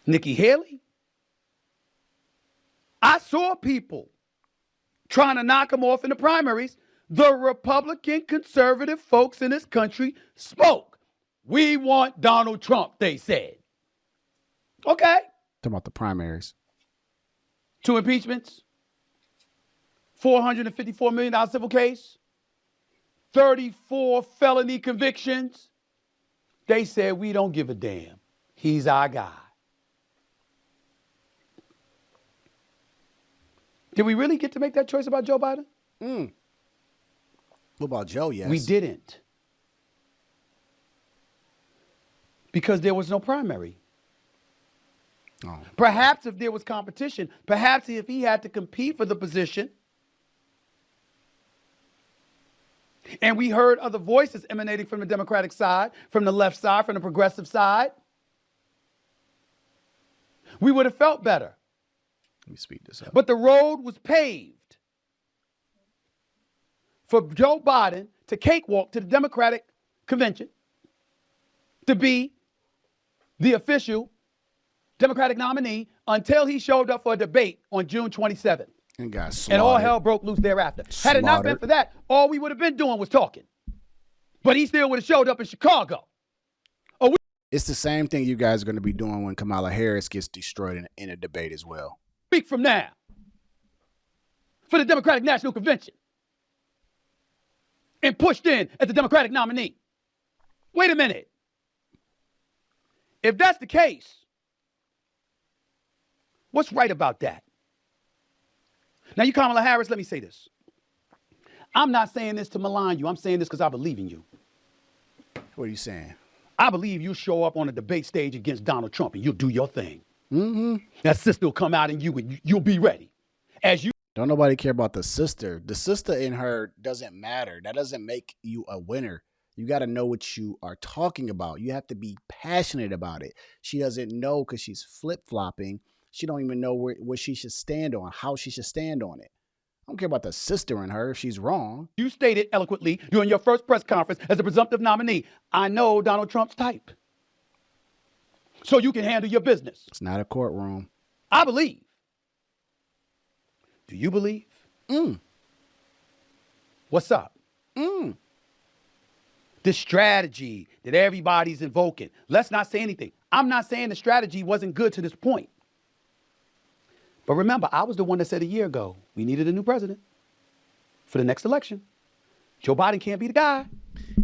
Nikki Haley. I saw people trying to knock him off in the primaries. The Republican conservative folks in this country spoke. We want Donald Trump, they said. Okay. Talking about the primaries. 2 impeachments, $454 million civil case, 34 felony convictions. They said, we don't give a damn. He's our guy. Did we really get to make that choice about Joe Biden? What about Joe? Yes. We didn't. Because there was no primary. Oh. Perhaps if there was competition, perhaps if he had to compete for the position, and we heard other voices emanating from the Democratic side, from the left side, from the progressive side, we would have felt better. Let me speed this up. But the road was paved for Joe Biden to cakewalk to the Democratic convention to be the official Democratic nominee until he showed up for a debate on June 27th. And got slaughtered. And all hell broke loose thereafter. Had it not been for that, all we would have been doing was talking. But he still would have showed up in Chicago. It's the same thing you guys are going to be doing when Kamala Harris gets destroyed in a debate as well. Week from now for the Democratic National Convention and pushed in as the Democratic nominee. Wait a minute. If that's the case, what's right about that? Now, you Kamala Harris, let me say this. I'm not saying this to malign you. I'm saying this because I believe in you. What are you saying? I believe you show up on a debate stage against Donald Trump and you'll do your thing. Mm-hmm. That sister will come out in you and you'll be ready. As you Don't nobody care about the sister. The sister in her doesn't matter. That doesn't make you a winner. You got to know what you are talking about. You have to be passionate about it. She doesn't know because she's flip-flopping. She don't even know what she should stand on, how she should stand on it. I don't care about the sister in her if she's wrong. You stated eloquently during your first press conference as a presumptive nominee, I know Donald Trump's type. So you can handle your business. It's not a courtroom. I believe. Do you believe? What's up? This strategy that everybody's invoking. Let's not say anything. I'm not saying the strategy wasn't good to this point. But remember, I was the one that said a year ago, we needed a new president for the next election. Joe Biden can't be the guy.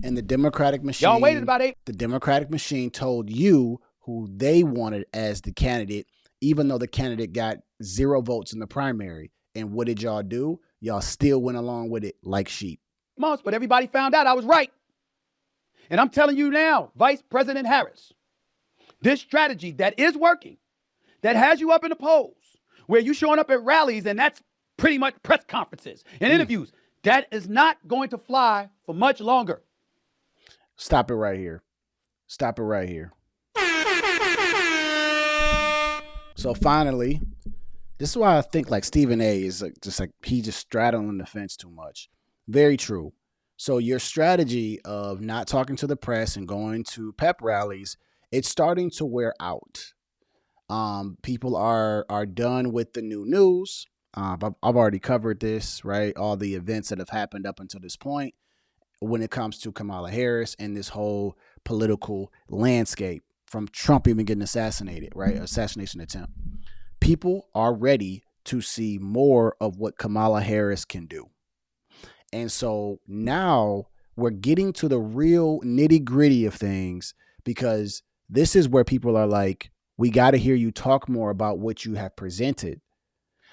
And the Democratic machine. Y'all waited about 8. The Democratic machine told you who they wanted as the candidate, even though the candidate got 0 votes in the primary. And what did y'all do? Y'all still went along with it like sheep. Months, but everybody found out I was right. And I'm telling you now, Vice President Harris, this strategy that is working, that has you up in the polls, where you showing up at rallies and that's pretty much press conferences and interviews, that is not going to fly for much longer. Stop it right here. Stop it right here. So finally, this is why I think like Stephen A is he just straddling the fence too much. Very true. So your strategy of not talking to the press and going to pep rallies, it's starting to wear out. People are done with the new news. I've already covered this, right? All the events that have happened up until this point when it comes to Kamala Harris and this whole political landscape from Trump even getting assassinated, right? Assassination attempt. People are ready to see more of what Kamala Harris can do. And so now we're getting to the real nitty gritty of things because this is where people are like, we got to hear you talk more about what you have presented.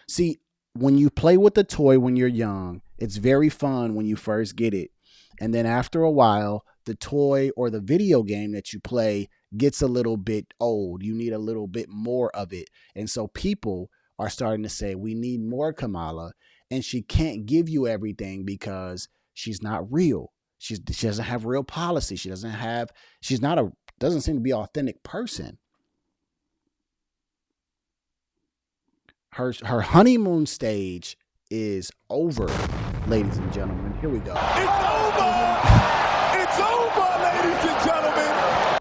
See, when you play with the toy when you're young, it's very fun when you first get it. And then after a while, the toy or the video game that you play gets a little bit old. You need a little bit more of it. And so people are starting to say, we need more Kamala. And she can't give you everything because she's not real. She doesn't have real policy. Doesn't seem to be an authentic person. Her honeymoon stage is over, ladies and gentlemen. Here we go. It's over! It's over, ladies and gentlemen!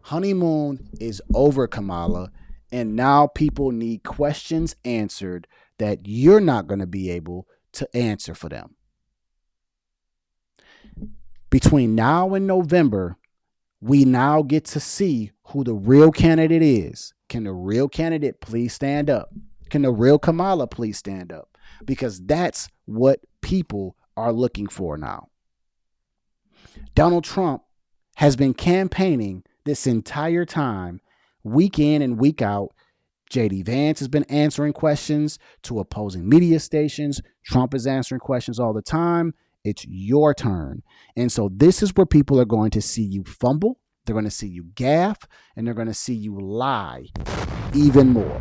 Honeymoon is over, Kamala. And now people need questions answered that you're not going to be able to answer for them. Between now and November, we now get to see who the real candidate is. Can the real candidate please stand up? Can the real Kamala please stand up? Because that's what people are looking for now. Donald Trump has been campaigning this entire time, week in and week out. JD Vance has been answering questions to opposing media stations. Trump is answering questions all the time. It's your turn. And so this is where people are going to see you fumble. They're going to see you gaffe, and they're going to see you lie even more.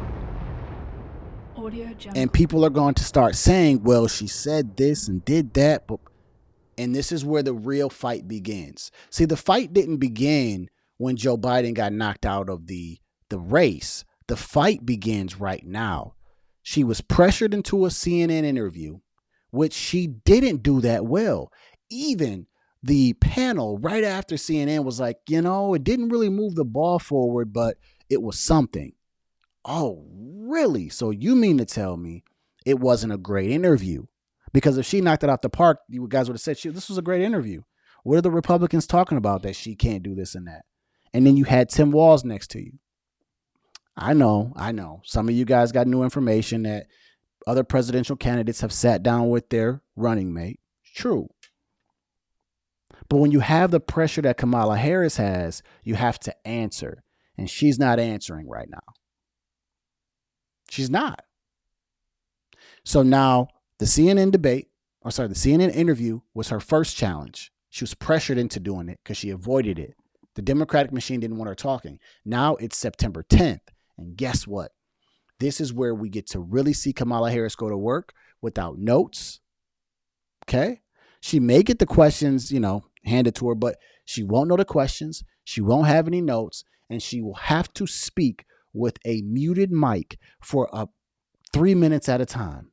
And people are going to start saying, well, she said this and did that. And this is where the real fight begins. See, the fight didn't begin when Joe Biden got knocked out of the race. The fight begins right now. She was pressured into a CNN interview, which she didn't do that well. Even the panel right after CNN was like, it didn't really move the ball forward, but it was something. Oh, really? So you mean to tell me it wasn't a great interview? Because if she knocked it out the park, you guys would have said, this was a great interview. What are the Republicans talking about that she can't do this and that? And then you had Tim Walz next to you. I know. Some of you guys got new information that other presidential candidates have sat down with their running mate. True. But when you have the pressure that Kamala Harris has, you have to answer. And she's not answering right now. She's not. So now the CNN interview was her first challenge. She was pressured into doing it because she avoided it. The Democratic machine didn't want her talking. Now it's September 10th. And guess what? This is where we get to really see Kamala Harris go to work without notes. Okay? She may get the questions, handed to her, but she won't know the questions. She won't have any notes. And she will have to speak with a muted mic for 3 minutes at a time.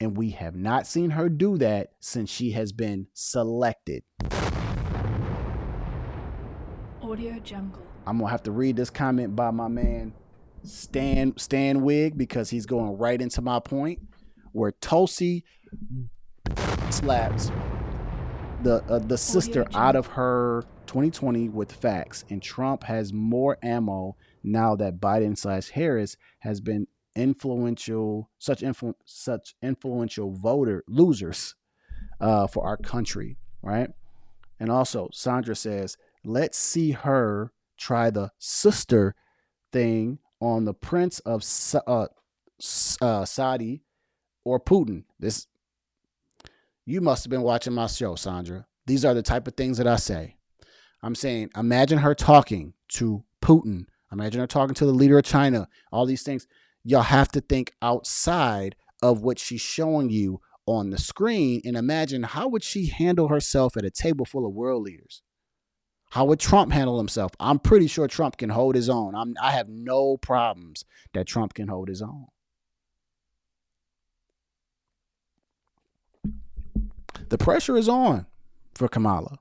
And we have not seen her do that since she has been selected. Audio Jungle. I'm going to have to read this comment by my man Stan Wig, because he's going right into my point, where Tulsi slaps the sister out of her 2020 with facts, and Trump has more ammo now that Biden / Harris has been such influential losers for our country, right? And also Sandra says, let's see her try the sister thing on the Prince of Saudi or Putin. You must have been watching my show, Sandra. These are the type of things that I say. I'm saying, imagine her talking to Putin. Imagine her talking to the leader of China. All these things. Y'all have to think outside of what she's showing you on the screen, and imagine, how would she handle herself at a table full of world leaders? How would Trump handle himself? I'm pretty sure Trump can hold his own. I have no problems that Trump can hold his own. The pressure is on for Kamala.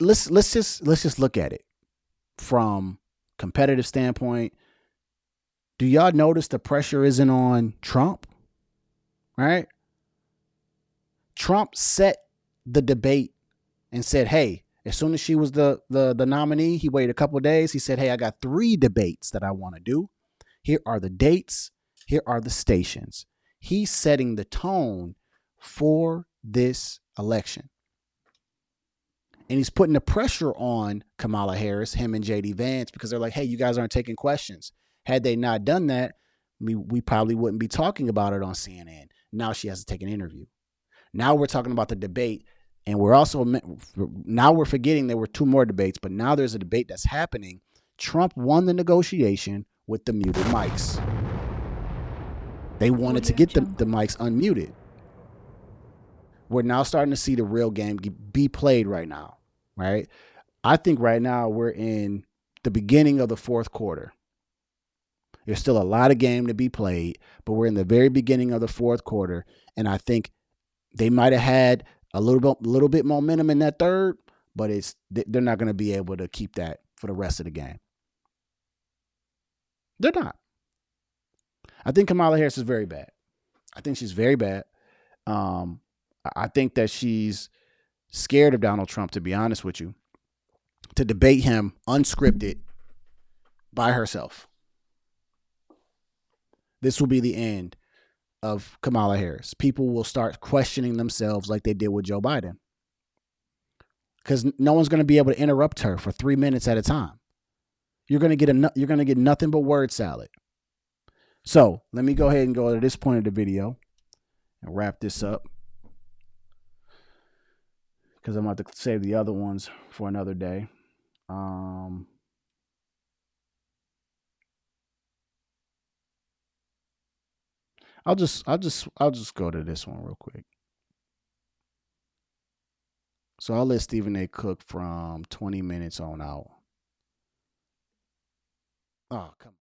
Let's just look at it from competitive standpoint. Do y'all notice the pressure isn't on Trump? Right? Trump set the debate and said, hey, as soon as she was the nominee, he waited a couple of days. He said, hey, I got 3 debates that I want to do. Here are the dates. Here are the stations. He's setting the tone for this election. And he's putting the pressure on Kamala Harris, him and JD Vance, because they're like, hey, you guys aren't taking questions. Had they not done that, we probably wouldn't be talking about it on CNN. Now she has to take an interview. Now we're talking about the debate. And now we're forgetting there were 2 more debates, but now there's a debate that's happening. Trump won the negotiation with the muted mics. They wanted to get the mics unmuted. We're now starting to see the real game be played right now, right? I think right now we're in the beginning of the 4th quarter. There's still a lot of game to be played, but we're in the very beginning of the 4th quarter, and I think they might have had a little bit momentum in that 3rd, but they're not going to be able to keep that for the rest of the game. They're not. I think Kamala Harris is very bad. I think she's very bad. I think that she's scared of Donald Trump, to be honest with you, to debate him unscripted by herself. This will be the end of Kamala Harris. People will start questioning themselves like they did with Joe Biden, because no one's going to be able to interrupt her for 3 minutes at a time. You're going to get nothing but word salad. So let me go ahead and go to this point of the video and wrap this up, because I'm about to save the other ones for another day. I'll just go to this one real quick. So I'll let Stephen A. cook from 20 minutes on out. Oh, come on.